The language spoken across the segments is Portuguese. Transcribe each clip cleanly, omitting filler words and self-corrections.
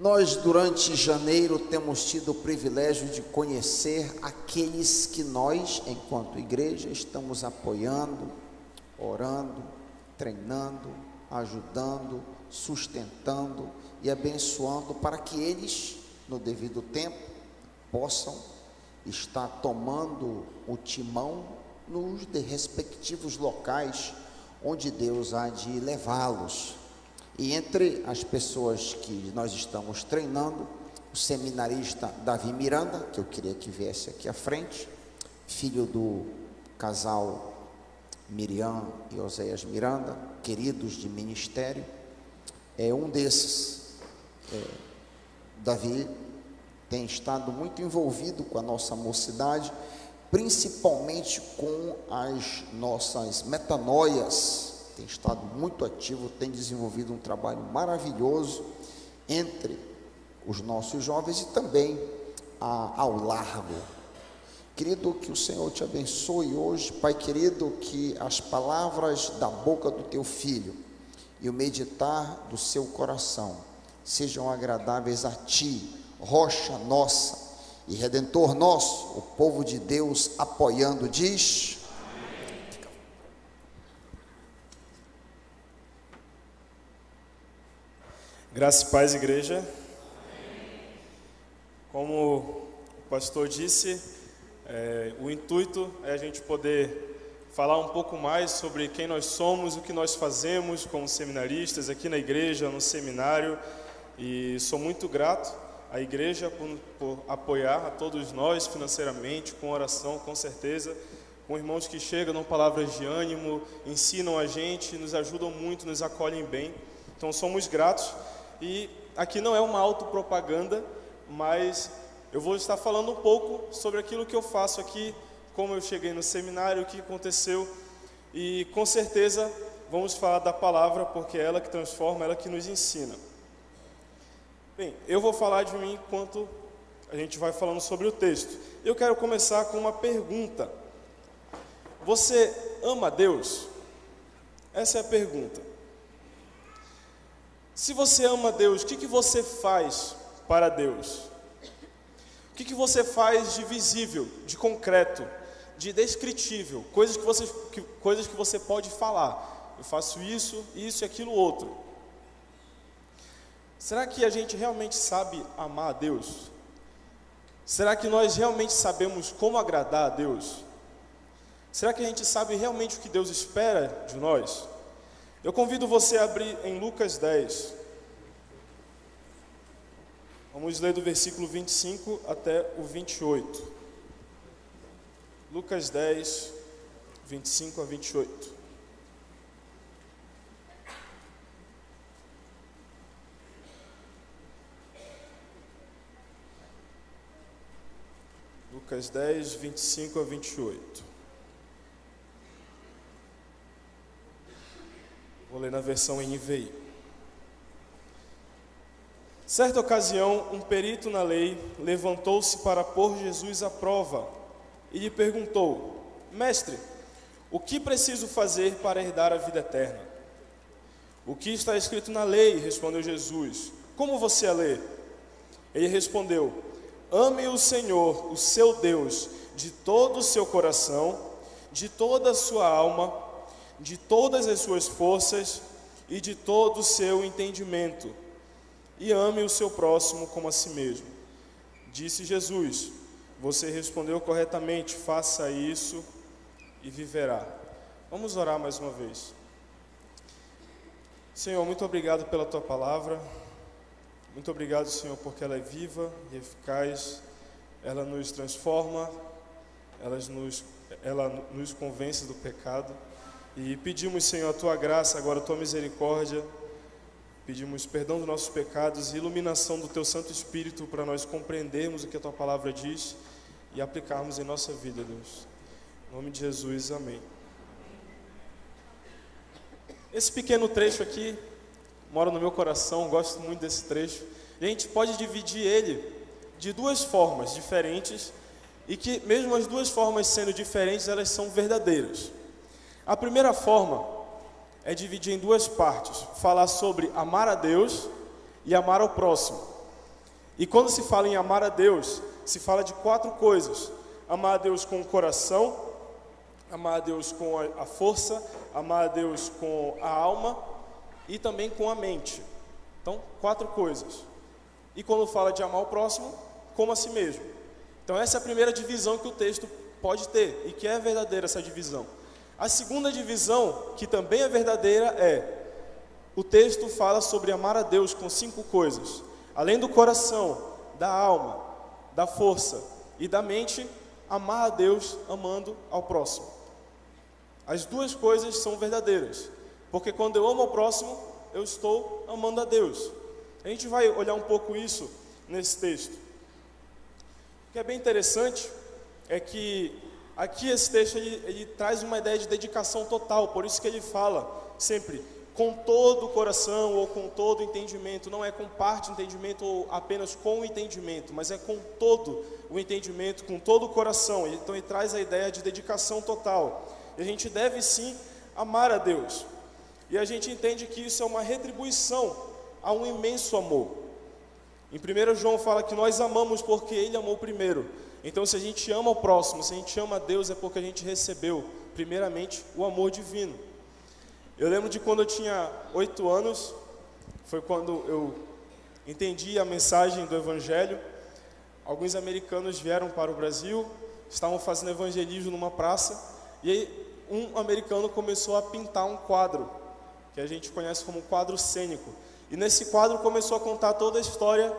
Nós, durante janeiro, temos tido o privilégio de conhecer aqueles que nós, enquanto igreja, estamos apoiando, orando, treinando, ajudando, sustentando e abençoando para que eles, no devido tempo, possam estar tomando o timão nos respectivos locais onde Deus há de levá-los. E entre as pessoas que nós estamos treinando, o seminarista Davi Miranda, que eu queria que viesse aqui à frente, filho do casal Miriam e Oséias Miranda, queridos de ministério, é um desses. Davi tem estado muito envolvido com a nossa mocidade, principalmente com as nossas metanoias. Tem estado muito ativo, tem desenvolvido um trabalho maravilhoso entre os nossos jovens e também ao largo. Querido, que o Senhor te abençoe hoje, Pai querido, que as palavras da boca do teu filho e o meditar do seu coração sejam agradáveis a ti, rocha nossa e redentor nosso. O povo de Deus apoiando diz: graça e paz, igreja. Como o pastor disse, o intuito é a gente poder falar um pouco mais sobre quem nós somos, o que nós fazemos como seminaristas aqui na igreja, no seminário. E sou muito grato à igreja por apoiar a todos nós financeiramente, com oração, com certeza, com irmãos que chegam, dão palavras de ânimo, ensinam a gente, nos ajudam muito, nos acolhem bem. Então somos gratos. E aqui não é uma autopropaganda, mas eu vou estar falando um pouco sobre aquilo que eu faço aqui, como eu cheguei no seminário, o que aconteceu, e com certeza vamos falar da palavra, porque é ela que transforma, ela que nos ensina. Bem, eu vou falar de mim enquanto a gente vai falando sobre o texto. Eu quero começar com uma pergunta. Você ama Deus? Essa é a pergunta. Se você ama Deus, o que você faz para Deus? O que você faz de visível, de concreto, de descritível? Coisas que você pode falar. Eu faço isso, isso e aquilo outro. Será que a gente realmente sabe amar a Deus? Será que nós realmente sabemos como agradar a Deus? Será que a gente sabe realmente o que Deus espera de nós? Eu convido você a abrir em Lucas 10. Vamos ler do versículo 25 até o 28. Lucas 10, 25 a 28. Lucas 10, 25 a 28. Vou ler na versão NVI. Certa ocasião, um perito na lei levantou-se para pôr Jesus à prova e lhe perguntou: Mestre, o que preciso fazer para herdar a vida eterna? O que está escrito na lei? Respondeu Jesus. Como você a lê? Ele respondeu: ame o Senhor, o seu Deus, de todo o seu coração, de toda a sua alma, de todas as suas forças e de todo o seu entendimento, e ame o seu próximo como a si mesmo. Disse Jesus: você respondeu corretamente, faça isso e viverá. Vamos orar mais uma vez. Senhor, muito obrigado pela tua palavra. Muito obrigado, Senhor, porque ela é viva e eficaz. Ela nos transforma, ela nos convence do pecado. E pedimos, Senhor, a tua graça, agora a tua misericórdia. Pedimos perdão dos nossos pecados e iluminação do teu Santo Espírito para nós compreendermos o que a tua palavra diz e aplicarmos em nossa vida, Deus. Em nome de Jesus, amém. Esse pequeno trecho aqui mora no meu coração, gosto muito desse trecho. A gente pode dividir ele de duas formas diferentes e que, mesmo as duas formas sendo diferentes, elas são verdadeiras. A primeira forma é dividir em duas partes, falar sobre amar a Deus e amar ao próximo. E quando se fala em amar a Deus, se fala de 4 coisas: amar a Deus com o coração, amar a Deus com a força, amar a Deus com a alma e também com a mente. Então, 4 coisas. E quando fala de amar o próximo, como a si mesmo. Então essa é a primeira divisão que o texto pode ter, e que é verdadeira essa divisão. A segunda divisão, que também é verdadeira, é: o texto fala sobre amar a Deus com 5 coisas. Além do coração, da alma, da força e da mente, amar a Deus amando ao próximo. As 2 coisas são verdadeiras, porque quando eu amo ao próximo, eu estou amando a Deus. A gente vai olhar um pouco isso nesse texto. O que é bem interessante é que aqui esse texto ele traz uma ideia de dedicação total, por isso que ele fala sempre com todo o coração ou com todo o entendimento. Não é com parte do entendimento ou apenas com o entendimento, mas é com todo o entendimento, com todo o coração. Então ele traz a ideia de dedicação total. E a gente deve sim amar a Deus. E a gente entende que isso é uma retribuição a um imenso amor. Em 1 João fala que nós amamos porque Ele amou primeiro. Então se a gente ama o próximo, se a gente ama a Deus, é porque a gente recebeu primeiramente o amor divino. Eu lembro de quando eu tinha 8 anos, foi quando eu entendi a mensagem do Evangelho. Alguns americanos vieram para o Brasil, estavam fazendo evangelismo numa praça, e aí um americano começou a pintar um quadro, que a gente conhece como quadro cênico. E nesse quadro começou a contar toda a história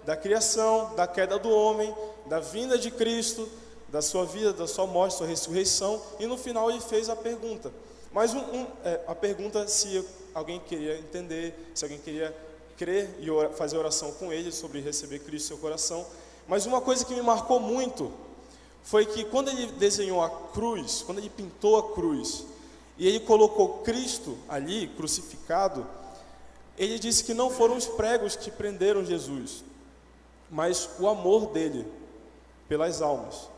da criação, da queda do homem, da vinda de Cristo, da sua vida, da sua morte, da sua ressurreição. E no final ele fez a pergunta. Mas a pergunta se alguém queria entender, se alguém queria crer e fazer oração com ele sobre receber Cristo no seu coração. Mas uma coisa que me marcou muito foi que quando ele desenhou a cruz, quando ele pintou a cruz, e ele colocou Cristo ali, crucificado, ele disse que não foram os pregos que prenderam Jesus, mas o amor dele pelas almas.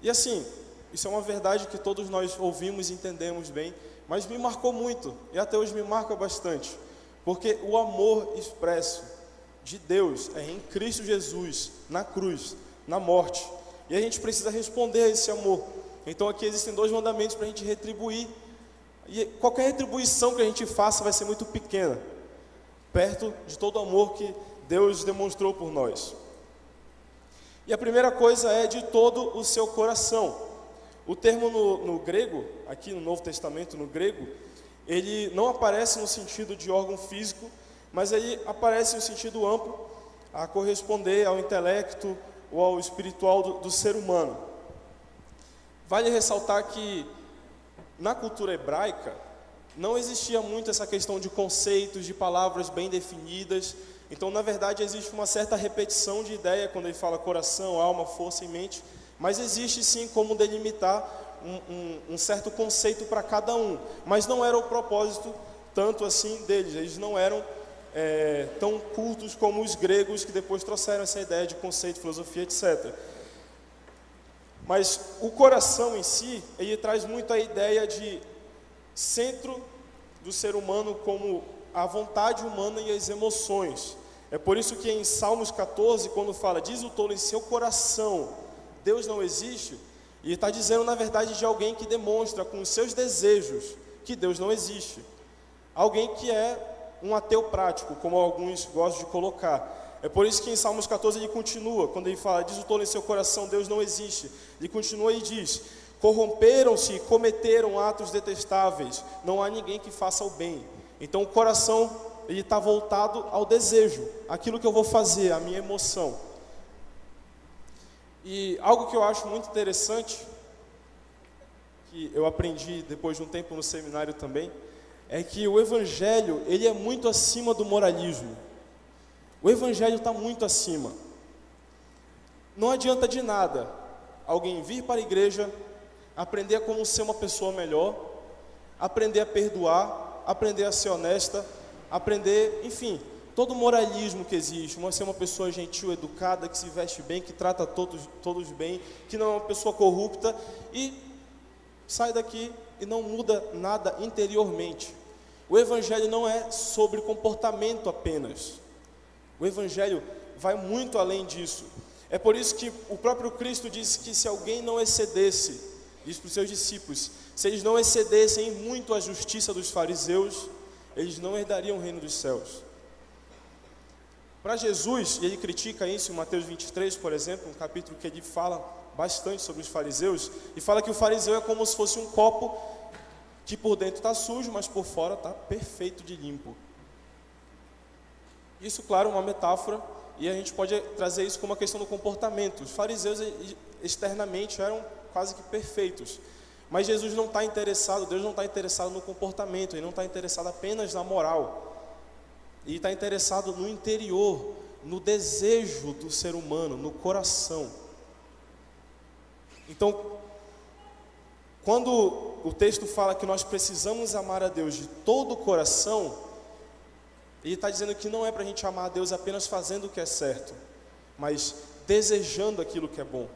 E assim, isso é uma verdade que todos nós ouvimos e entendemos bem, mas me marcou muito, e até hoje me marca bastante, porque o amor expresso de Deus é em Cristo Jesus, na cruz, na morte, e a gente precisa responder a esse amor. Então aqui existem 2 mandamentos para a gente retribuir, e qualquer retribuição que a gente faça vai ser muito pequena, perto de todo o amor que Deus demonstrou por nós. E a primeira coisa é de todo o seu coração. O termo no grego, aqui no Novo Testamento, no grego, ele não aparece no sentido de órgão físico, mas ele aparece no sentido amplo, a corresponder ao intelecto ou ao espiritual do ser humano. Vale ressaltar que na cultura hebraica não existia muito essa questão de conceitos, de palavras bem definidas. Então, na verdade, existe uma certa repetição de ideia quando ele fala coração, alma, força e mente. Mas existe sim como delimitar um certo conceito para cada um. Mas não era o propósito tanto assim deles. Eles não eram tão cultos como os gregos, que depois trouxeram essa ideia de conceito, filosofia, etc. Mas o coração em si, ele traz muito a ideia de centro do ser humano como a vontade humana e as emoções. É por isso que em Salmos 14, quando fala, diz o tolo em seu coração, Deus não existe, e está dizendo na verdade de alguém que demonstra com os seus desejos que Deus não existe. Alguém que é um ateu prático, como alguns gostam de colocar. É por isso que em Salmos 14 ele continua, quando ele fala, diz o tolo em seu coração, Deus não existe. Ele continua e diz, corromperam-se e cometeram atos detestáveis, não há ninguém que faça o bem. Então o coração, ele está voltado ao desejo, aquilo que eu vou fazer, a minha emoção. E algo que eu acho muito interessante, que eu aprendi depois de um tempo no seminário também, é que o Evangelho, ele é muito acima do moralismo. O Evangelho está muito acima. Não adianta de nada alguém vir para a igreja, aprender a como ser uma pessoa melhor, aprender a perdoar, aprender a ser honesta, aprender, enfim, todo o moralismo que existe, ser uma pessoa gentil, educada, que se veste bem, que trata todos bem, que não é uma pessoa corrupta, e sai daqui e não muda nada interiormente. O Evangelho não é sobre comportamento apenas. O Evangelho vai muito além disso. É por isso que o próprio Cristo disse que se alguém não excedesse, diz para os seus discípulos, se eles não excedessem muito a justiça dos fariseus, eles não herdariam o reino dos céus. Para Jesus, e ele critica isso em Mateus 23, por exemplo, um capítulo que ele fala bastante sobre os fariseus, e fala que o fariseu é como se fosse um copo que por dentro está sujo, mas por fora está perfeito de limpo. Isso, claro, é uma metáfora, e a gente pode trazer isso como uma questão do comportamento. Os fariseus externamente eram quase que perfeitos, mas Jesus não está interessado, Deus não está interessado no comportamento, Ele não está interessado apenas na moral, Ele está interessado no interior, no desejo do ser humano, no coração. Então, quando o texto fala que nós precisamos amar a Deus de todo o coração, Ele está dizendo que não é para a gente amar a Deus apenas fazendo o que é certo, mas desejando aquilo que é bom.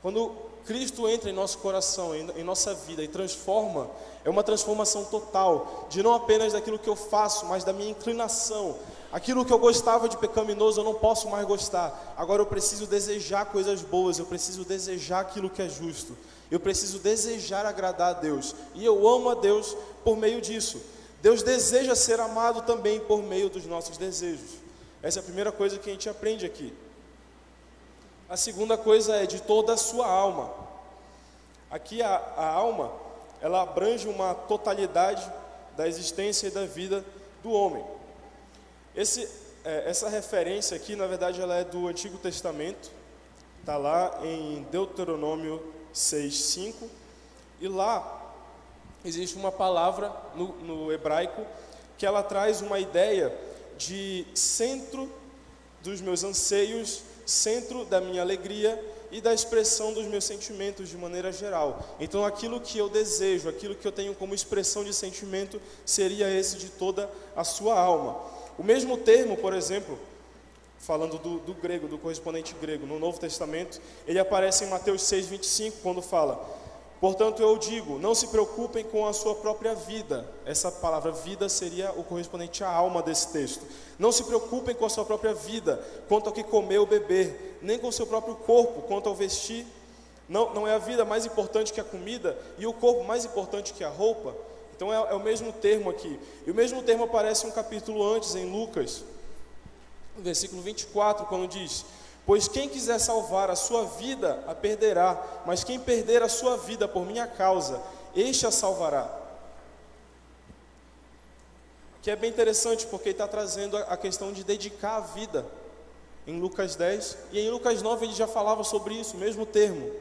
Quando Cristo entra em nosso coração, em nossa vida e transforma, é uma transformação total, de não apenas daquilo que eu faço, mas da minha inclinação. Aquilo que eu gostava de pecaminoso, eu não posso mais gostar. Agora eu preciso desejar coisas boas, eu preciso desejar aquilo que é justo. Eu preciso desejar agradar a Deus. E eu amo a Deus por meio disso. Deus deseja ser amado também por meio dos nossos desejos. Essa é a primeira coisa que a gente aprende aqui. A segunda coisa é de toda a sua alma. Aqui a alma, ela abrange uma totalidade da existência e da vida do homem. Essa referência aqui, na verdade, ela é do Antigo Testamento. Está lá em Deuteronômio 6:5. E lá existe uma palavra no hebraico que ela traz uma ideia de centro dos meus anseios, centro da minha alegria e da expressão dos meus sentimentos de maneira geral. Então aquilo que eu desejo, aquilo que eu tenho como expressão de sentimento, seria esse de toda a sua alma. O mesmo termo, por exemplo, falando do grego, do correspondente grego, no Novo Testamento, ele aparece em Mateus 6:25, quando fala: portanto eu digo, não se preocupem com a sua própria vida. Essa palavra vida seria o correspondente à alma desse texto. Não se preocupem com a sua própria vida, quanto ao que comer ou beber, nem com o seu próprio corpo, quanto ao vestir. Não é a vida mais importante que a comida, e o corpo mais importante que a roupa? Então é o mesmo termo aqui. E o mesmo termo aparece um capítulo antes, em Lucas, no versículo 24, quando diz: pois quem quiser salvar a sua vida, a perderá, mas quem perder a sua vida por minha causa, este a salvará. Que é bem interessante, porque ele está trazendo a questão de dedicar a vida, em Lucas 10, e em Lucas 9 ele já falava sobre isso, o mesmo termo.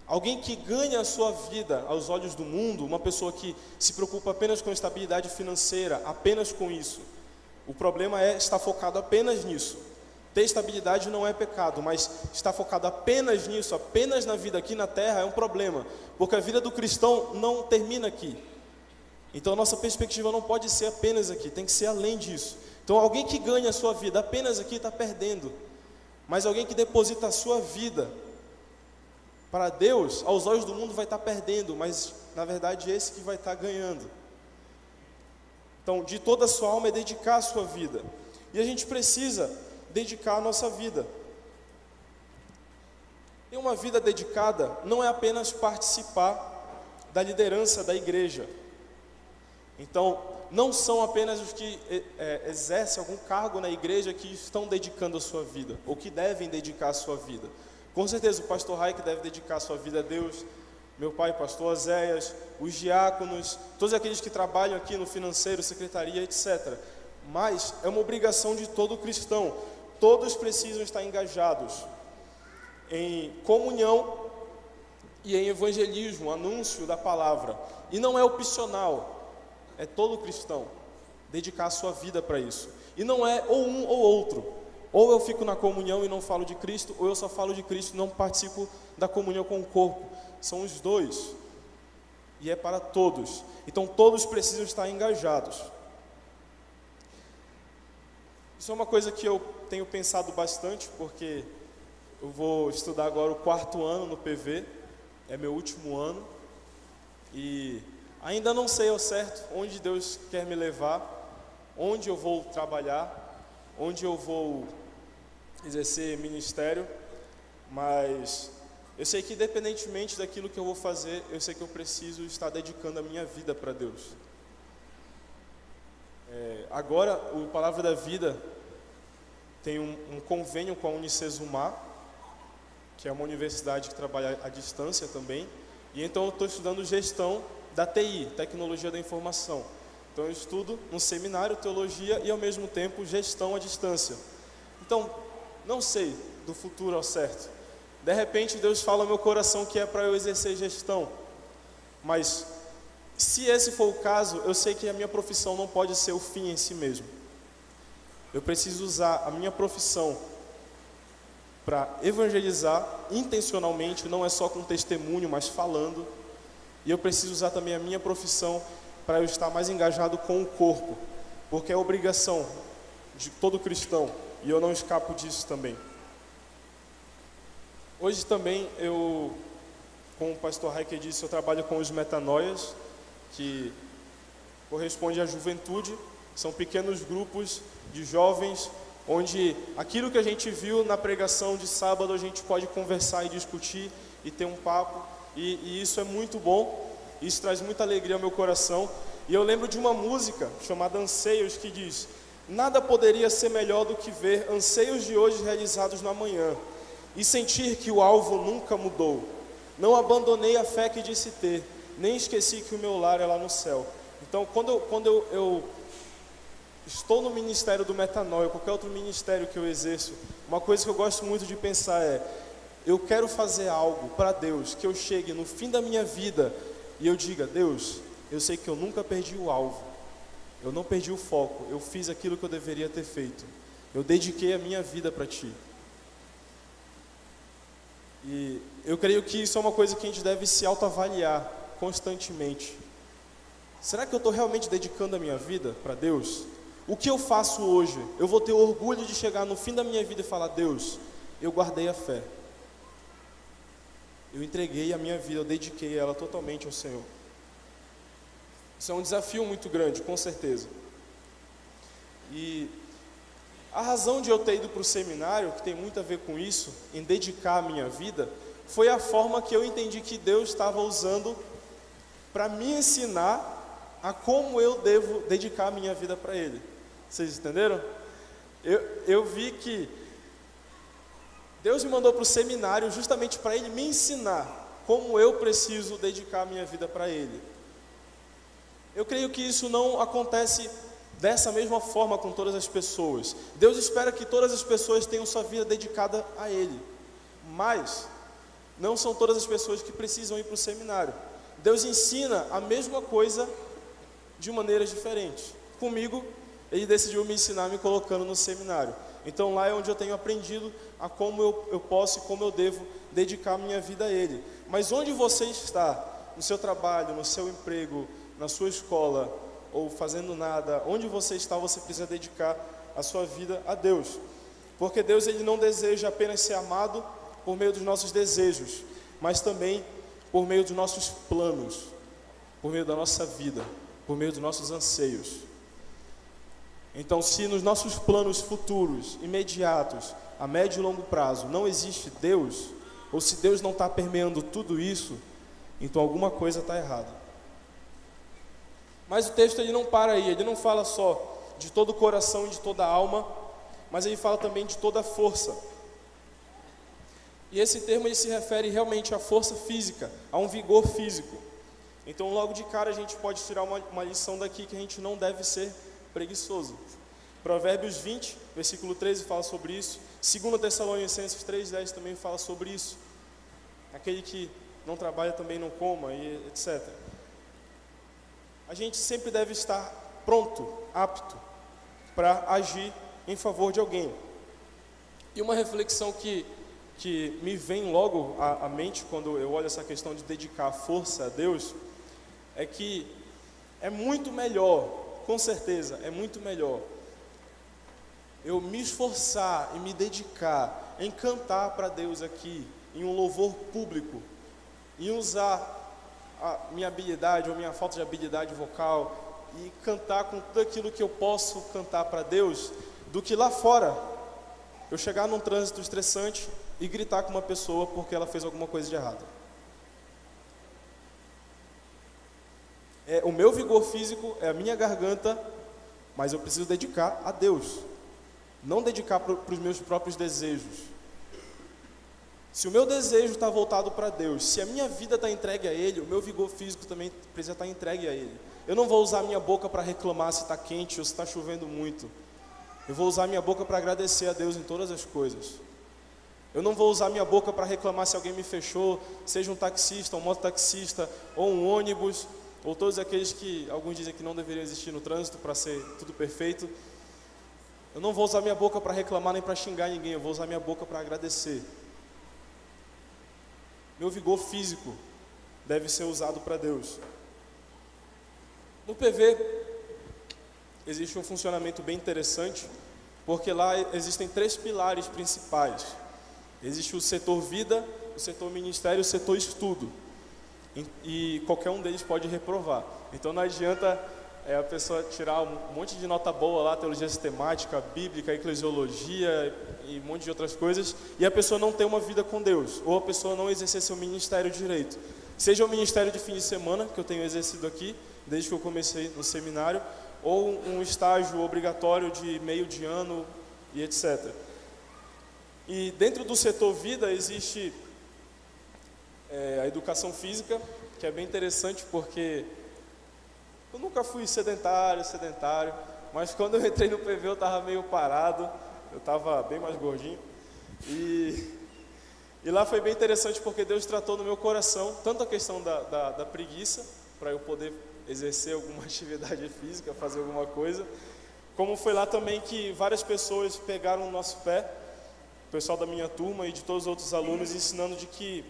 Alguém que ganha a sua vida aos olhos do mundo, uma pessoa que se preocupa apenas com estabilidade financeira, apenas com isso. O problema é estar focado apenas nisso. Ter estabilidade não é pecado, mas estar focado apenas nisso, apenas na vida aqui na terra, é um problema, porque a vida do cristão não termina aqui. Então a nossa perspectiva não pode ser apenas aqui, tem que ser além disso. Então alguém que ganha a sua vida apenas aqui está perdendo, mas alguém que deposita a sua vida para Deus, aos olhos do mundo vai estar perdendo, mas na verdade esse que vai estar ganhando. Então de toda a sua alma é dedicar a sua vida, e a gente precisa dedicar a nossa vida. E uma vida dedicada não é apenas participar da liderança da igreja. Então, não são apenas os que exercem algum cargo na igreja que estão dedicando a sua vida, ou que devem dedicar a sua vida. Com certeza o pastor Raik deve dedicar a sua vida a Deus, meu pai, pastor Oséias, os diáconos, todos aqueles que trabalham aqui no financeiro, secretaria, etc. Mas é uma obrigação de todo cristão. Todos precisam estar engajados em comunhão e em evangelismo, anúncio da palavra. E não é opcional, é todo cristão dedicar a sua vida para isso. E não é ou um ou outro. Ou eu fico na comunhão e não falo de Cristo, ou eu só falo de Cristo e não participo da comunhão com o corpo. São os dois. E é para todos. Então todos precisam estar engajados. Isso é uma coisa que eu tenho pensado bastante, porque eu vou estudar agora o 4º ano no PV, é meu último ano, e ainda não sei ao certo onde Deus quer me levar, onde eu vou trabalhar, onde eu vou exercer ministério, mas eu sei que independentemente daquilo que eu vou fazer, eu sei que eu preciso estar dedicando a minha vida para Deus. Agora, o Palavra da Vida tem um convênio com a Unicesumar, que é uma universidade que trabalha à distância também, e então eu estou estudando gestão da TI, Tecnologia da Informação. Então eu estudo no seminário Teologia e ao mesmo tempo gestão à distância. Então, não sei do futuro ao certo. De repente Deus fala ao meu coração que é para eu exercer gestão. Mas se esse for o caso, eu sei que a minha profissão não pode ser o fim em si mesmo. Eu preciso usar a minha profissão para evangelizar intencionalmente, não é só com testemunho, mas falando. E eu preciso usar também a minha profissão para eu estar mais engajado com o corpo, porque é obrigação de todo cristão, e eu não escapo disso também. Hoje também como o pastor Heiker disse, eu trabalho com os metanoias, que corresponde à juventude. São pequenos grupos de jovens, onde aquilo que a gente viu na pregação de sábado, a gente pode conversar e discutir e ter um papo, e isso é muito bom, isso traz muita alegria ao meu coração. E eu lembro de uma música chamada Anseios, que diz: nada poderia ser melhor do que ver anseios de hoje realizados no amanhã, e sentir que o alvo nunca mudou. Não abandonei a fé que disse ter, nem esqueci que o meu lar é lá no céu. Então, quando eu estou no ministério do Metanoia, qualquer outro ministério que eu exerço, uma coisa que eu gosto muito de pensar é: eu quero fazer algo para Deus, que eu chegue no fim da minha vida e eu diga: Deus, eu sei que eu nunca perdi o alvo, eu não perdi o foco, eu fiz aquilo que eu deveria ter feito, eu dediquei a minha vida para Ti. E eu creio que isso é uma coisa que a gente deve se autoavaliar constantemente. Será que eu estou realmente dedicando a minha vida para Deus? O que eu faço hoje, eu vou ter orgulho de chegar no fim da minha vida e falar: Deus, eu guardei a fé, eu entreguei a minha vida, eu dediquei ela totalmente ao Senhor. Isso é um desafio muito grande, com certeza. E a razão de eu ter ido para o seminário, que tem muito a ver com isso, em dedicar a minha vida, foi a forma que eu entendi que Deus estava usando para me ensinar a como eu devo dedicar a minha vida para Ele. Vocês entenderam? Eu vi que Deus me mandou para o seminário justamente para Ele me ensinar como eu preciso dedicar a minha vida para Ele. Eu creio que isso não acontece dessa mesma forma com todas as pessoas. Deus espera que todas as pessoas tenham sua vida dedicada a Ele, mas não são todas as pessoas que precisam ir para o seminário. Deus ensina a mesma coisa de maneiras diferentes. Comigo, Ele decidiu me ensinar me colocando no seminário. Então lá é onde eu tenho aprendido a como eu posso e como eu devo dedicar a minha vida a Ele. Mas onde você está, no seu trabalho, no seu emprego, na sua escola, ou fazendo nada, onde você está, você precisa dedicar a sua vida a Deus. Porque Deus, Ele não deseja apenas ser amado por meio dos nossos desejos, mas também por meio dos nossos planos, por meio da nossa vida, por meio dos nossos anseios. Então, se nos nossos planos futuros, imediatos, a médio e longo prazo, não existe Deus, ou se Deus não está permeando tudo isso, então alguma coisa está errada. Mas o texto ele não para aí, ele não fala só de todo o coração e de toda a alma, mas ele fala também de toda a força. E esse termo ele se refere realmente à força física, a um vigor físico. Então logo de cara a gente pode tirar uma lição daqui, que a gente não deve ser preguiçoso. Provérbios 20, versículo 13 fala sobre isso. 2 Tessalonicenses 3,10 também fala sobre isso. Aquele que não trabalha também não coma, e etc. A gente sempre deve estar pronto, apto, para agir em favor de alguém. E uma reflexão que me vem logo à mente quando eu olho essa questão de dedicar a força a Deus, é que é muito melhor, com certeza, é muito melhor eu me esforçar e me dedicar em cantar para Deus aqui, em um louvor público, em usar a minha habilidade ou minha falta de habilidade vocal e cantar com tudo aquilo que eu posso cantar para Deus, do que lá fora eu chegar num trânsito estressante e gritar com uma pessoa porque ela fez alguma coisa de errado. O meu vigor físico é a minha garganta, mas eu preciso dedicar a Deus, não dedicar para os meus próprios desejos. Se o meu desejo está voltado para Deus, se a minha vida está entregue a Ele, o meu vigor físico também precisa estar entregue a Ele. Eu não vou usar a minha boca para reclamar se está quente ou se está chovendo muito. Eu vou usar a minha boca para agradecer a Deus em todas as coisas. Eu não vou usar a minha boca para reclamar se alguém me fechou, seja um taxista, um mototaxista, ou um ônibus, ou todos aqueles que alguns dizem que não deveriam existir no trânsito para ser tudo perfeito. Eu não vou usar minha boca para reclamar nem para xingar ninguém, eu vou usar minha boca para agradecer. Meu vigor físico deve ser usado para Deus. No PV existe um funcionamento bem interessante, porque lá existem 3 pilares principais. Existe o setor vida, o setor ministério e o setor estudo. E qualquer um deles pode reprovar. Então não adianta a pessoa tirar um monte de nota boa lá, teologia sistemática, bíblica, eclesiologia e um monte de outras coisas, e a pessoa não ter uma vida com Deus, ou a pessoa não exercer seu ministério direito. Seja o ministério de fim de semana, que eu tenho exercido aqui, desde que eu comecei no seminário, ou um estágio obrigatório de meio de ano e etc. E dentro do setor vida existe a educação física, que é bem interessante porque eu nunca fui sedentário, mas quando eu entrei no PV eu estava meio parado, eu estava bem mais gordinho, e lá foi bem interessante porque Deus tratou no meu coração tanto a questão da preguiça, para eu poder exercer alguma atividade física, fazer alguma coisa, como foi lá também que várias pessoas pegaram o nosso pé, o pessoal da minha turma e de todos os outros alunos, ensinando de que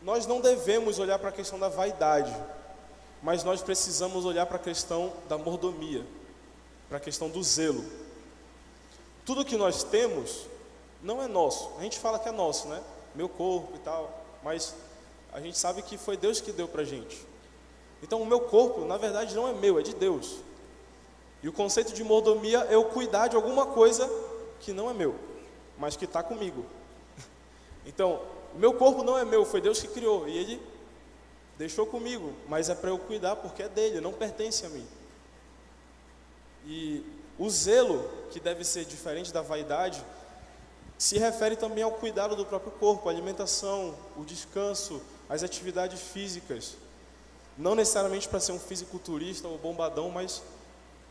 nós não devemos olhar para a questão da vaidade, mas nós precisamos olhar para a questão da mordomia, para a questão do zelo. Tudo que nós temos não é nosso. A gente fala que é nosso, né? Meu corpo e tal, mas a gente sabe que foi Deus que deu para a gente. Então o meu corpo, na verdade, não é meu, é de Deus. E o conceito de mordomia é eu cuidar de alguma coisa que não é meu, mas que está comigo. Então, o meu corpo não é meu, foi Deus que criou, e Ele deixou comigo, mas é para eu cuidar porque é dele, não pertence a mim. E o zelo, que deve ser diferente da vaidade, se refere também ao cuidado do próprio corpo, a alimentação, o descanso, as atividades físicas. Não necessariamente para ser um fisiculturista ou bombadão, mas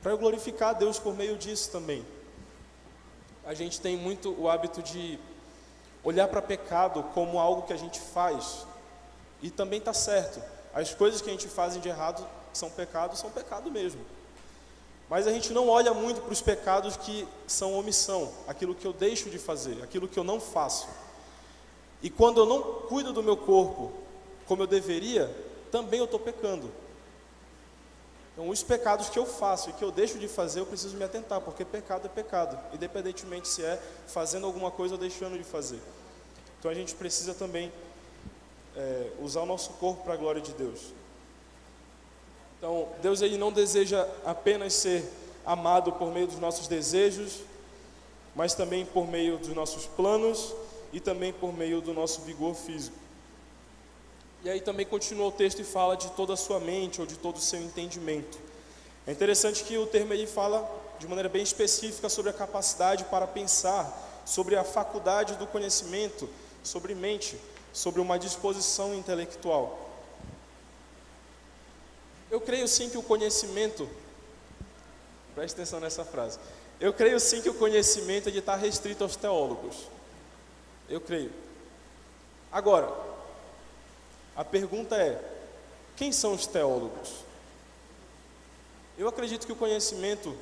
para eu glorificar a Deus por meio disso também. A gente tem muito o hábito de olhar para pecado como algo que a gente faz, e também está certo, as coisas que a gente faz de errado são pecado mesmo, mas a gente não olha muito para os pecados que são omissão, aquilo que eu deixo de fazer, aquilo que eu não faço, e quando eu não cuido do meu corpo como eu deveria, também eu estou pecando. Então os pecados que eu faço e que eu deixo de fazer, eu preciso me atentar, porque pecado é pecado, independentemente se é fazendo alguma coisa ou deixando de fazer. Então a gente precisa também usar o nosso corpo para a glória de Deus. Então Deus, Ele não deseja apenas ser amado por meio dos nossos desejos, mas também por meio dos nossos planos e também por meio do nosso vigor físico. E aí também continua o texto e fala de toda a sua mente ou de todo o seu entendimento. É interessante que o termo ele fala de maneira bem específica sobre a capacidade para pensar, sobre a faculdade do conhecimento, sobre mente, sobre uma disposição intelectual. Eu creio sim que o conhecimento, preste atenção nessa frase, eu creio sim que o conhecimento ele está restrito aos teólogos. Eu creio. Agora, a pergunta é, quem são os teólogos? Eu acredito que o conhecimento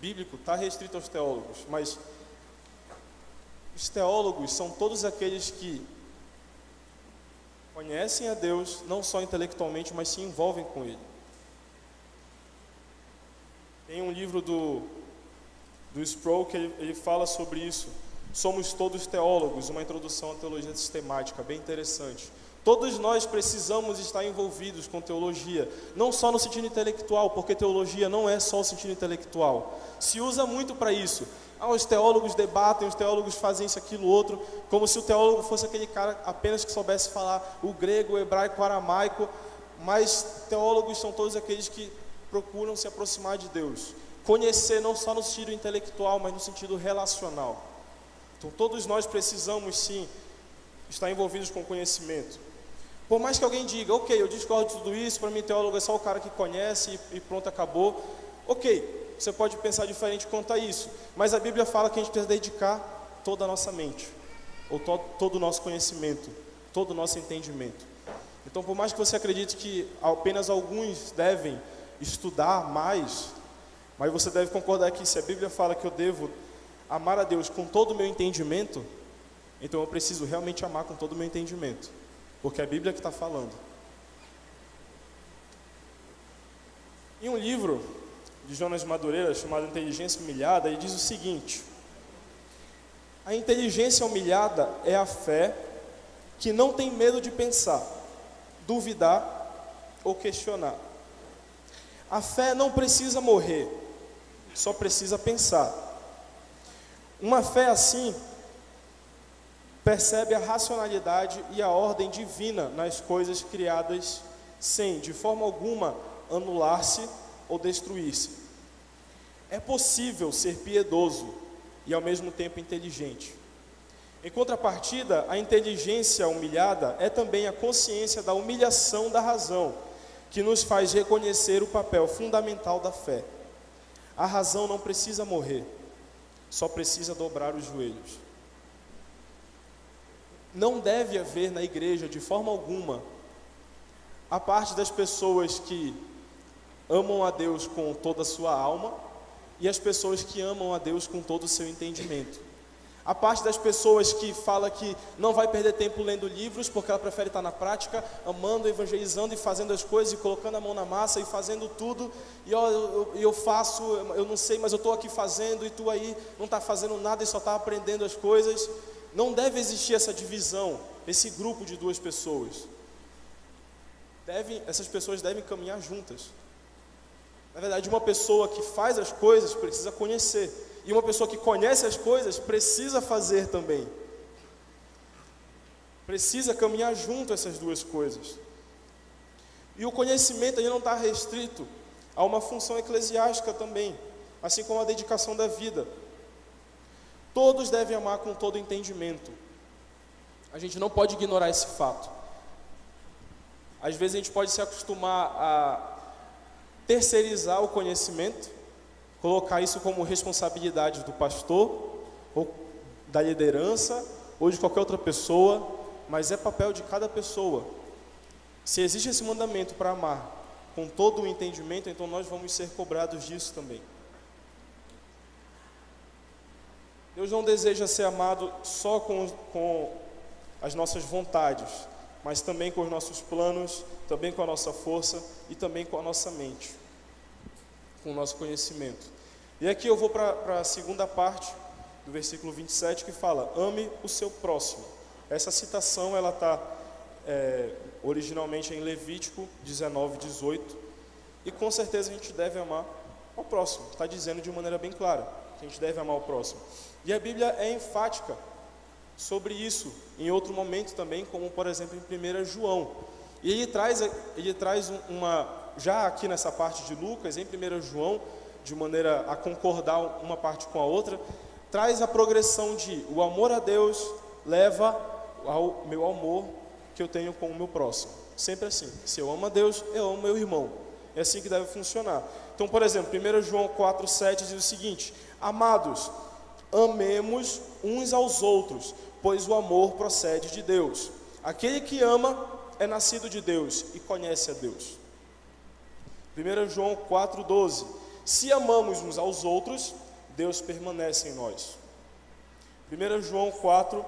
bíblico está restrito aos teólogos, mas os teólogos são todos aqueles que conhecem a Deus, não só intelectualmente, mas se envolvem com Ele. Tem um livro do Sproul que ele fala sobre isso. Somos todos teólogos, uma introdução à teologia sistemática, bem interessante. Todos nós precisamos estar envolvidos com teologia, não só no sentido intelectual, porque teologia não é só o sentido intelectual. Se usa muito para isso. Os teólogos debatem, os teólogos fazem isso, aquilo, outro, como se o teólogo fosse aquele cara apenas que soubesse falar o grego, o hebraico, o aramaico, mas teólogos são todos aqueles que procuram se aproximar de Deus. Conhecer não só no sentido intelectual, mas no sentido relacional. Então todos nós precisamos sim estar envolvidos com conhecimento. Por mais que alguém diga, ok, eu discordo de tudo isso, para mim teólogo é só o cara que conhece e pronto, acabou. Ok, você pode pensar diferente quanto a isso, mas a Bíblia fala que a gente precisa dedicar toda a nossa mente, ou todo o nosso conhecimento, todo o nosso entendimento. Então por mais que você acredite que apenas alguns devem estudar mais, mas você deve concordar que se a Bíblia fala que eu devo amar a Deus com todo o meu entendimento, então eu preciso realmente amar com todo o meu entendimento, porque é a Bíblia que está falando. Em um livro de Jonas Madureira chamado Inteligência Humilhada, ele diz o seguinte: a inteligência humilhada é a fé que não tem medo de pensar, duvidar ou questionar. A fé não precisa morrer, só precisa pensar. Uma fé assim percebe a racionalidade e a ordem divina nas coisas criadas, sem, de forma alguma, anular-se ou destruir-se. É possível ser piedoso e, ao mesmo tempo, inteligente. Em contrapartida, a inteligência humilhada é também a consciência da humilhação da razão, que nos faz reconhecer o papel fundamental da fé. A razão não precisa morrer, só precisa dobrar os joelhos. Não deve haver na igreja, de forma alguma, a parte das pessoas que amam a Deus com toda a sua alma e as pessoas que amam a Deus com todo o seu entendimento. A parte das pessoas que fala que não vai perder tempo lendo livros, porque ela prefere estar na prática, amando, evangelizando e fazendo as coisas, e colocando a mão na massa e fazendo tudo, e eu faço, eu não sei, mas eu estou aqui fazendo, e tu aí não está fazendo nada e só está aprendendo as coisas. Não deve existir essa divisão, esse grupo de duas pessoas. Essas pessoas devem caminhar juntas. Na verdade, uma pessoa que faz as coisas precisa conhecer, e uma pessoa que conhece as coisas precisa fazer também. Precisa caminhar junto essas duas coisas. E o conhecimento aí não está restrito a uma função eclesiástica também, assim como a dedicação da vida. Todos devem amar com todo entendimento. A gente não pode ignorar esse fato. Às vezes a gente pode se acostumar a terceirizar o conhecimento, colocar isso como responsabilidade do pastor, ou da liderança, ou de qualquer outra pessoa, mas é papel de cada pessoa. Se existe esse mandamento para amar com todo o entendimento, então nós vamos ser cobrados disso também. Deus não deseja ser amado só com as nossas vontades, mas também com os nossos planos, também com a nossa força e também com a nossa mente, com o nosso conhecimento. E aqui eu vou para a segunda parte do versículo 27, que fala: ame o seu próximo. Essa citação ela está originalmente em Levítico 19, 18, e com certeza a gente deve amar ao próximo. Está dizendo de maneira bem clara que a gente deve amar o próximo. E a Bíblia é enfática sobre isso em outro momento também, como por exemplo em 1 João. E ele traz já aqui nessa parte de Lucas, em 1 João, de maneira a concordar uma parte com a outra, traz a progressão de o amor a Deus leva ao meu amor que eu tenho com o meu próximo. Sempre assim. Se eu amo a Deus, eu amo meu irmão. É assim que deve funcionar. Então, por exemplo, 1 João 4,7 diz o seguinte: amados, amemos uns aos outros, pois o amor procede de Deus. Aquele que ama é nascido de Deus e conhece a Deus. 1 João 4,12: se amamos uns aos outros, Deus permanece em nós. 1 João 4,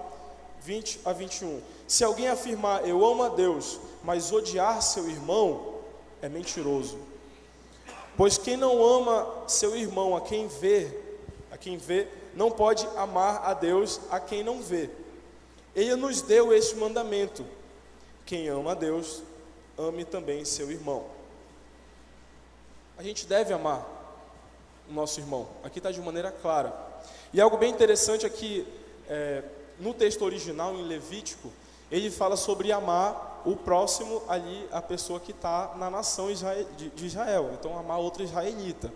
20 a 21: se alguém afirmar eu amo a Deus, mas odiar seu irmão, é mentiroso. Pois quem não ama seu irmão a quem vê, não pode amar a Deus a quem não vê. Ele nos deu este mandamento: quem ama a Deus, ame também seu irmão. A gente deve amar o nosso irmão. Aqui está de maneira clara. E algo bem interessante aqui, no texto original, em Levítico, ele fala sobre amar o próximo ali, a pessoa que está na nação de Israel. Então, amar outra israelita.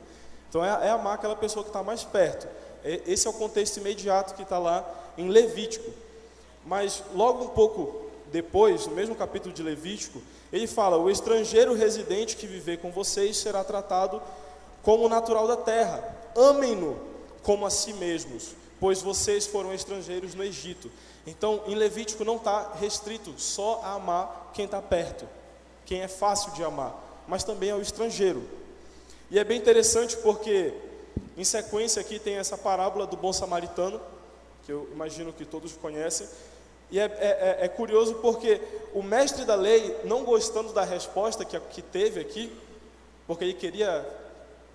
Então, é amar aquela pessoa que está mais perto. Esse é o contexto imediato que está lá em Levítico. Mas, logo um pouco depois, no mesmo capítulo de Levítico, ele fala: o estrangeiro residente que viver com vocês será tratado como natural da terra. Amem-no como a si mesmos, pois vocês foram estrangeiros no Egito. Então, em Levítico não está restrito só a amar quem está perto, quem é fácil de amar, mas também ao estrangeiro. E é bem interessante porque, em sequência aqui tem essa parábola do bom samaritano, que eu imagino que todos conhecem. E é curioso porque o mestre da lei, não gostando da resposta que teve aqui, porque ele queria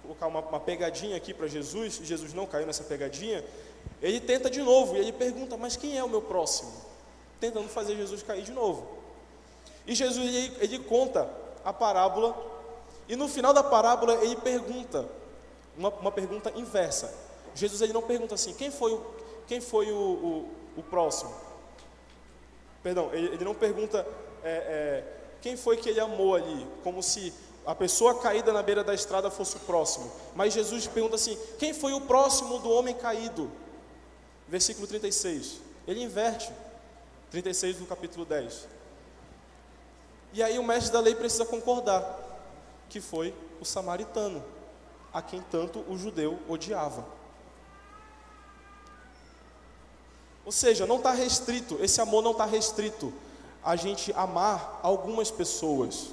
colocar uma pegadinha aqui para Jesus, e Jesus não caiu nessa pegadinha, ele tenta de novo, e ele pergunta: mas quem é o meu próximo? Tentando fazer Jesus cair de novo. E Jesus, ele conta a parábola, e no final da parábola ele pergunta, uma pergunta inversa. Jesus, ele não pergunta assim: quem foi o próximo? Perdão, ele não pergunta quem foi que ele amou ali, como se a pessoa caída na beira da estrada fosse o próximo. Mas Jesus pergunta assim: quem foi o próximo do homem caído? Versículo 36. Ele inverte. 36 do capítulo 10. E aí o mestre da lei precisa concordar que foi o samaritano, a quem tanto o judeu odiava. Ou seja, não está restrito, esse amor não está restrito a gente amar algumas pessoas.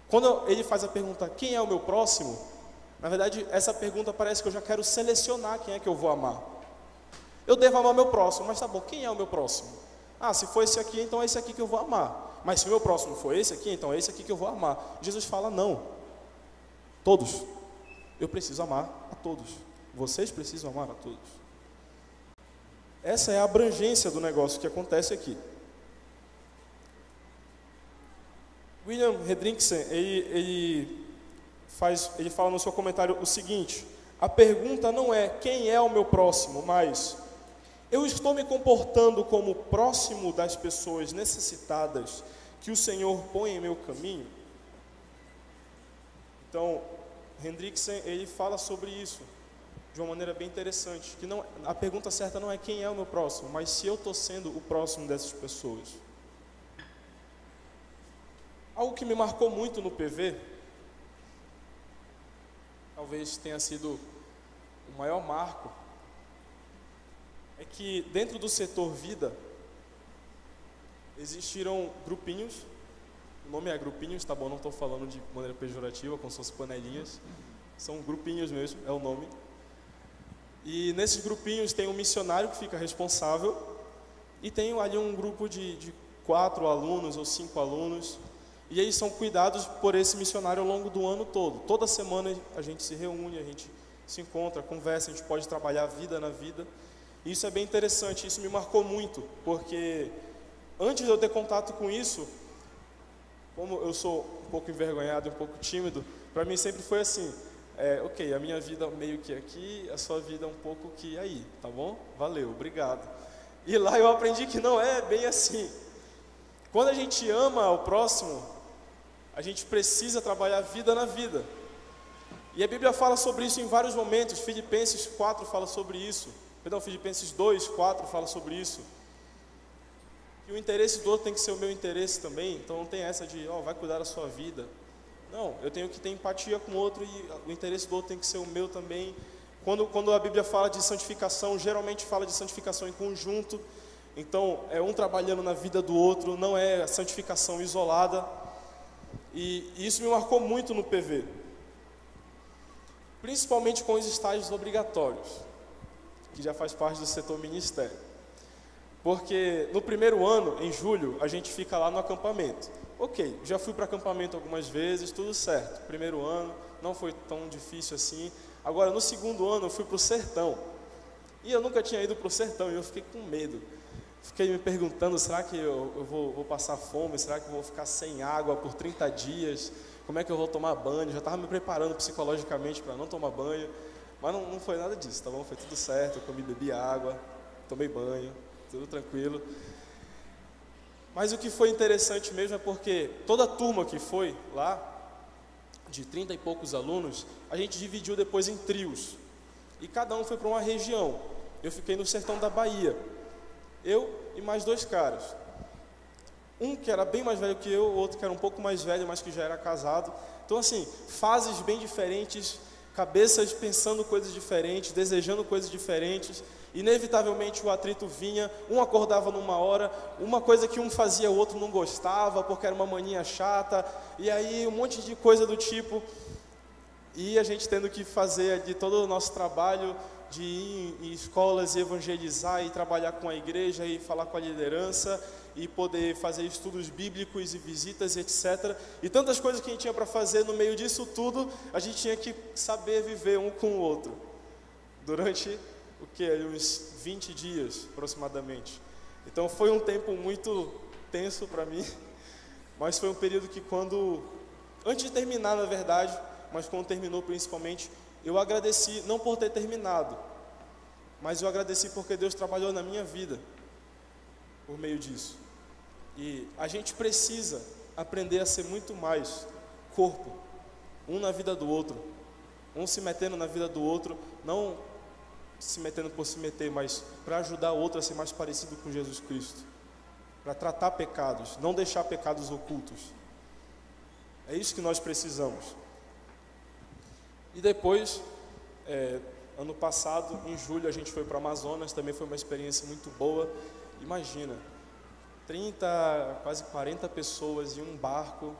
Quando ele faz a pergunta: quem é o meu próximo? Na verdade, essa pergunta parece que eu já quero selecionar quem é que eu vou amar. Eu devo amar meu próximo, mas tá bom, quem é o meu próximo? Ah, se for esse aqui, então é esse aqui que eu vou amar. Mas se o meu próximo for esse aqui, então é esse aqui que eu vou amar. Jesus fala: não, todos. Eu preciso amar a todos. Vocês precisam amar a todos. Essa é a abrangência do negócio que acontece aqui. William Hendrickson, ele fala no seu comentário o seguinte: a pergunta não é quem é o meu próximo, mas eu estou me comportando como próximo das pessoas necessitadas que o Senhor põe em meu caminho? Então, Hendrickson, ele fala sobre isso de uma maneira bem interessante, que a pergunta certa não é quem é o meu próximo, mas se eu estou sendo o próximo dessas pessoas. Algo que me marcou muito no PV, talvez tenha sido o maior marco, é que dentro do setor vida, existiram grupinhos. O nome é grupinhos, tá bom? Não estou falando de maneira pejorativa, como se fossem panelinhas. São grupinhos mesmo, é o nome. E nesses grupinhos tem um missionário que fica responsável, e tem ali um grupo de 4 alunos ou 5 alunos, e eles são cuidados por esse missionário ao longo do ano todo. Toda semana a gente se reúne, a gente se encontra, conversa, a gente pode trabalhar a vida na vida. E isso é bem interessante, isso me marcou muito, porque antes de eu ter contato com isso, como eu sou um pouco envergonhado e um pouco tímido, para mim sempre foi assim: ok, a minha vida meio que aqui, a sua vida um pouco que aí, tá bom? Valeu, obrigado. E lá eu aprendi que não é bem assim. Quando a gente ama o próximo, a gente precisa trabalhar a vida na vida. E a Bíblia fala sobre isso em vários momentos. Filipenses 4 fala sobre isso. Filipenses 2, 4 fala sobre isso. E o interesse do outro tem que ser o meu interesse também. Então não tem essa de, vai cuidar da sua vida. Não, eu tenho que ter empatia com o outro, e o interesse do outro tem que ser o meu também. Quando a Bíblia fala de santificação, geralmente fala de santificação em conjunto. Então, é um trabalhando na vida do outro, não é a santificação isolada. E isso me marcou muito no PV. Principalmente com os estágios obrigatórios, que já faz parte do setor ministério. Porque no primeiro ano, em julho, a gente fica lá no acampamento. Ok, já fui para acampamento algumas vezes, tudo certo. Primeiro ano, não foi tão difícil assim. Agora, no segundo ano, eu fui para o sertão. E eu nunca tinha ido para o sertão, e eu fiquei com medo. Fiquei me perguntando, será que eu vou passar fome? Será que eu vou ficar sem água por 30 dias? Como é que eu vou tomar banho? Já estava me preparando psicologicamente para não tomar banho. Mas não foi nada disso, tá bom? Foi tudo certo, eu comi, bebi água, tomei banho, tudo tranquilo. Mas o que foi interessante mesmo é porque toda a turma que foi lá, de 30 e poucos alunos, a gente dividiu depois em trios. E cada um foi para uma região. Eu fiquei no sertão da Bahia. Eu e mais 2 caras. Um que era bem mais velho que eu, o outro que era um pouco mais velho, mas que já era casado. Então assim, fases bem diferentes, cabeças pensando coisas diferentes, desejando coisas diferentes. Inevitavelmente o atrito vinha, um acordava numa hora, uma coisa que um fazia o outro não gostava, porque era uma mania chata, e aí um monte de coisa do tipo. E a gente tendo que fazer de todo o nosso trabalho, de ir em escolas e evangelizar e trabalhar com a igreja e falar com a liderança e poder fazer estudos bíblicos e visitas, etc. E tantas coisas que a gente tinha para fazer. No meio disso tudo, a gente tinha que saber viver um com o outro durante o que? Uns 20 dias aproximadamente. Então foi um tempo muito tenso para mim, mas foi um período que antes de terminar, na verdade, mas quando terminou principalmente, eu agradeci, não por ter terminado, mas eu agradeci porque Deus trabalhou na minha vida por meio disso. E a gente precisa aprender a ser muito mais corpo, um na vida do outro, um se metendo na vida do outro, não se metendo por se meter, mas para ajudar o outro a ser mais parecido com Jesus Cristo, para tratar pecados, não deixar pecados ocultos. É isso que nós precisamos. E depois, ano passado, em julho, a gente foi para o Amazonas, também foi uma experiência muito boa. Imagina, 30, quase 40 pessoas em um barco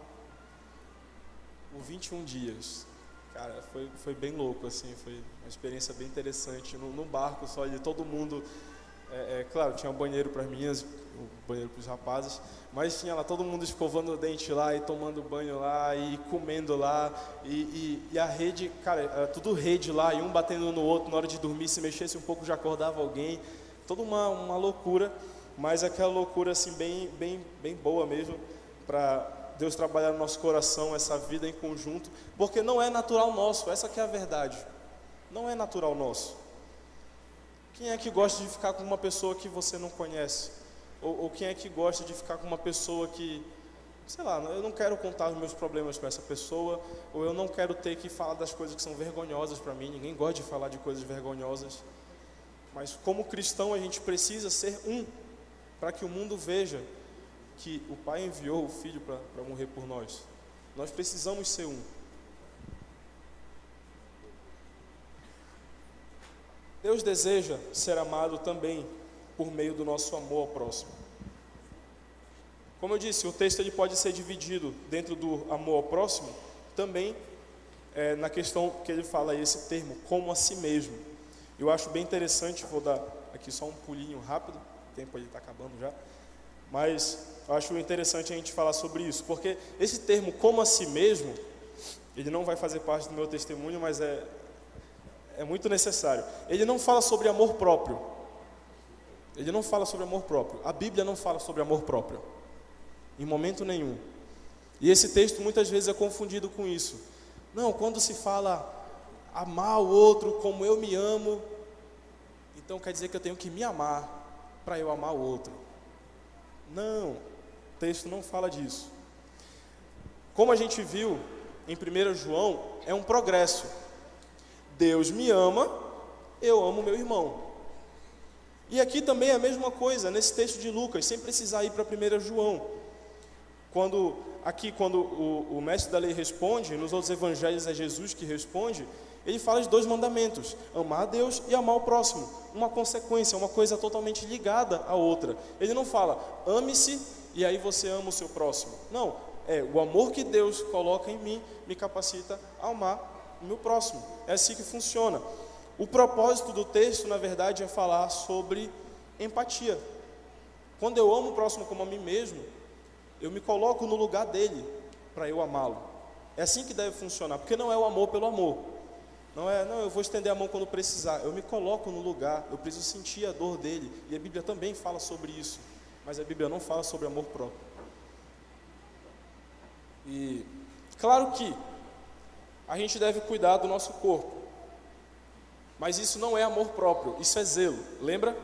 por 21 dias. Cara, foi bem louco, assim, foi uma experiência bem interessante. No barco, só de todo mundo, claro, tinha um banheiro para as meninas, um banheiro para os rapazes, mas tinha lá todo mundo escovando o dente lá e tomando banho lá e comendo lá. E a rede, cara, era tudo rede lá, e um batendo no outro na hora de dormir, se mexesse um pouco já acordava alguém. Toda uma loucura, mas aquela loucura assim bem boa mesmo, para Deus trabalhar no nosso coração, essa vida em conjunto, porque não é natural nosso, essa que é a verdade, não é natural nosso. Quem é que gosta de ficar com uma pessoa que você não conhece? Ou quem é que gosta de ficar com uma pessoa que, sei lá, eu não quero contar os meus problemas para essa pessoa, ou eu não quero ter que falar das coisas que são vergonhosas para mim, ninguém gosta de falar de coisas vergonhosas, mas como cristão a gente precisa ser um, para que o mundo veja que o Pai enviou o Filho para morrer por nós. Nós precisamos ser um. Deus deseja ser amado também por meio do nosso amor ao próximo. Como eu disse, o texto ele pode ser dividido dentro do amor ao próximo, também na questão que ele fala aí, esse termo, como a si mesmo. Eu acho bem interessante, vou dar aqui só um pulinho rápido, o tempo está acabando já, mas eu acho interessante a gente falar sobre isso, porque esse termo, como a si mesmo, ele não vai fazer parte do meu testemunho, mas é muito necessário. Ele não fala sobre amor próprio. Ele não fala sobre amor próprio. A Bíblia não fala sobre amor próprio, em momento nenhum. E esse texto muitas vezes é confundido com isso. Não, quando se fala amar o outro como eu me amo, então quer dizer que eu tenho que me amar para eu amar o outro. Não, o texto não fala disso. Como a gente viu em 1 João, é um progresso. Deus me ama, eu amo meu irmão. E aqui também é a mesma coisa, nesse texto de Lucas, sem precisar ir para 1 João. Quando o mestre da lei responde, nos outros evangelhos é Jesus que responde, ele fala de 2 mandamentos, amar a Deus e amar o próximo, uma consequência, uma coisa totalmente ligada à outra. Ele não fala, ame-se e aí você ama o seu próximo. Não, o amor que Deus coloca em mim me capacita a amar o meu próximo. É assim que funciona. O propósito do texto, na verdade, é falar sobre empatia. Quando eu amo o próximo como a mim mesmo, eu me coloco no lugar dele para eu amá-lo. É assim que deve funcionar, porque não é o amor pelo amor. Não é, não, eu vou estender a mão quando precisar. Eu me coloco no lugar, eu preciso sentir a dor dele. E a Bíblia também fala sobre isso. Mas a Bíblia não fala sobre amor próprio. E claro que a gente deve cuidar do nosso corpo. Mas isso não é amor próprio, isso é zelo. Lembra?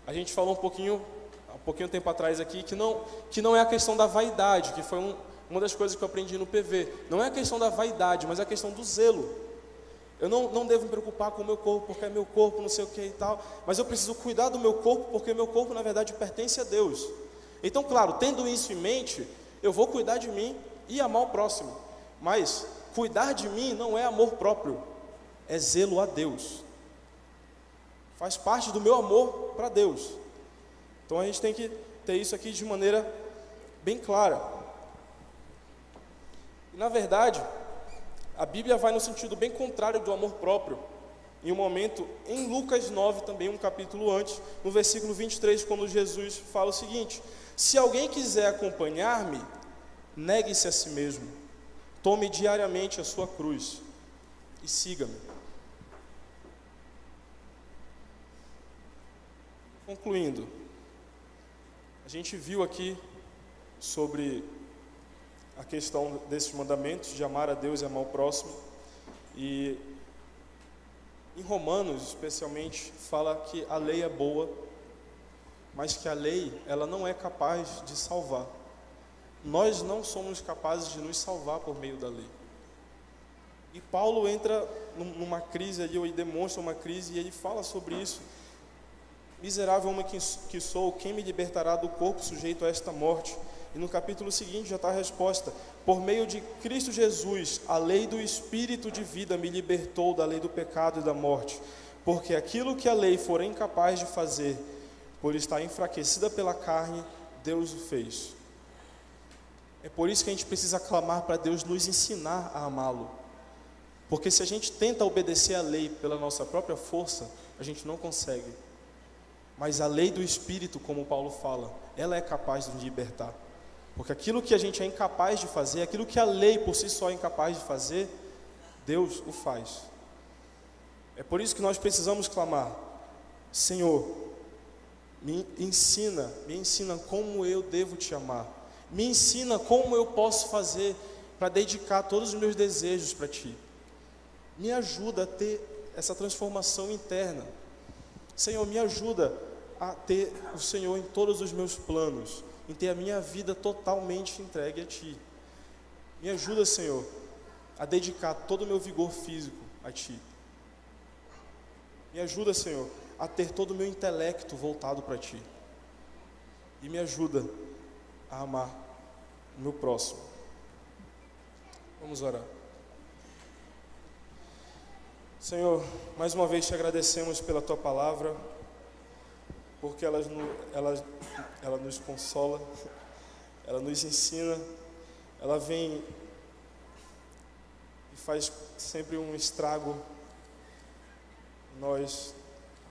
A gente falou há um pouquinho tempo atrás aqui, que não é a questão da vaidade, que foi uma das coisas que eu aprendi no PV. Não é a questão da vaidade, mas é a questão do zelo. Eu não devo me preocupar com o meu corpo, porque é meu corpo, não sei o que e tal. Mas eu preciso cuidar do meu corpo, porque meu corpo, na verdade, pertence a Deus. Então, claro, tendo isso em mente, eu vou cuidar de mim e amar o próximo. Mas cuidar de mim não é amor próprio, é zelo a Deus. Faz parte do meu amor para Deus. Então a gente tem que ter isso aqui de maneira bem clara. E na verdade, a Bíblia vai no sentido bem contrário do amor próprio. Em um momento, em Lucas 9, também um capítulo antes, no versículo 23, quando Jesus fala o seguinte: se alguém quiser acompanhar-me, negue-se a si mesmo, tome diariamente a sua cruz e siga-me. Concluindo, a gente viu aqui sobre a questão desses mandamentos, de amar a Deus e amar o próximo, e em Romanos, especialmente, fala que a lei é boa, mas que a lei, ela não é capaz de salvar. Nós não somos capazes de nos salvar por meio da lei. E Paulo entra numa crise ali, e demonstra uma crise, e ele fala sobre isso. Miserável homem que sou, quem me libertará do corpo sujeito a esta morte? E no capítulo seguinte já está a resposta: por meio de Cristo Jesus, a lei do Espírito de vida me libertou da lei do pecado e da morte, porque aquilo que a lei for incapaz de fazer, por estar enfraquecida pela carne, Deus o fez. É por isso que a gente precisa clamar para Deus nos ensinar a amá-lo, porque se a gente tenta obedecer a lei pela nossa própria força, a gente não consegue. Mas a lei do Espírito, como Paulo fala, ela é capaz de nos libertar. Porque aquilo que a gente é incapaz de fazer, aquilo que a lei por si só é incapaz de fazer, Deus o faz. É por isso que nós precisamos clamar: Senhor, me ensina como eu devo te amar. Me ensina como eu posso fazer para dedicar todos os meus desejos para ti. Me ajuda a ter essa transformação interna. Senhor, me ajuda a ter o Senhor em todos os meus planos, em ter a minha vida totalmente entregue a Ti. Me ajuda, Senhor, a dedicar todo o meu vigor físico a Ti. Me ajuda, Senhor, a ter todo o meu intelecto voltado para Ti. E me ajuda a amar o meu próximo. Vamos orar. Senhor, mais uma vez te agradecemos pela Tua palavra, porque ela nos consola, ela nos ensina, ela vem e faz sempre um estrago em nós.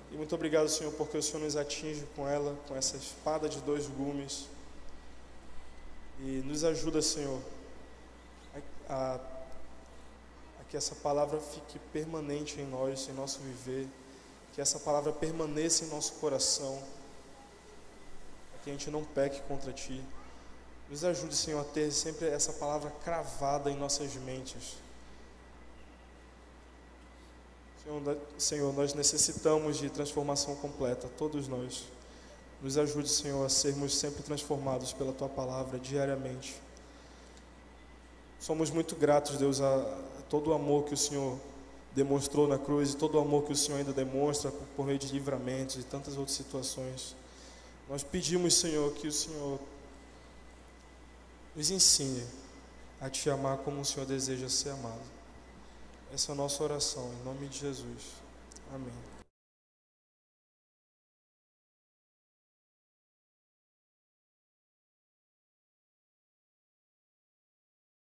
E muito obrigado, Senhor, porque o Senhor nos atinge com ela, com essa espada de 2 gumes, e nos ajuda, Senhor, a que essa palavra fique permanente em nós, em nosso viver, que essa palavra permaneça em nosso coração, para que a gente não peque contra Ti. Nos ajude, Senhor, a ter sempre essa palavra cravada em nossas mentes. Senhor, nós necessitamos de transformação completa, todos nós. Nos ajude, Senhor, a sermos sempre transformados pela Tua palavra diariamente. Somos muito gratos, Deus, a todo o amor que o Senhor demonstrou na cruz e todo o amor que o Senhor ainda demonstra por meio de livramentos e tantas outras situações. Nós pedimos, Senhor, que o Senhor nos ensine a Te amar como o Senhor deseja ser amado. Essa é a nossa oração, em nome de Jesus. Amém.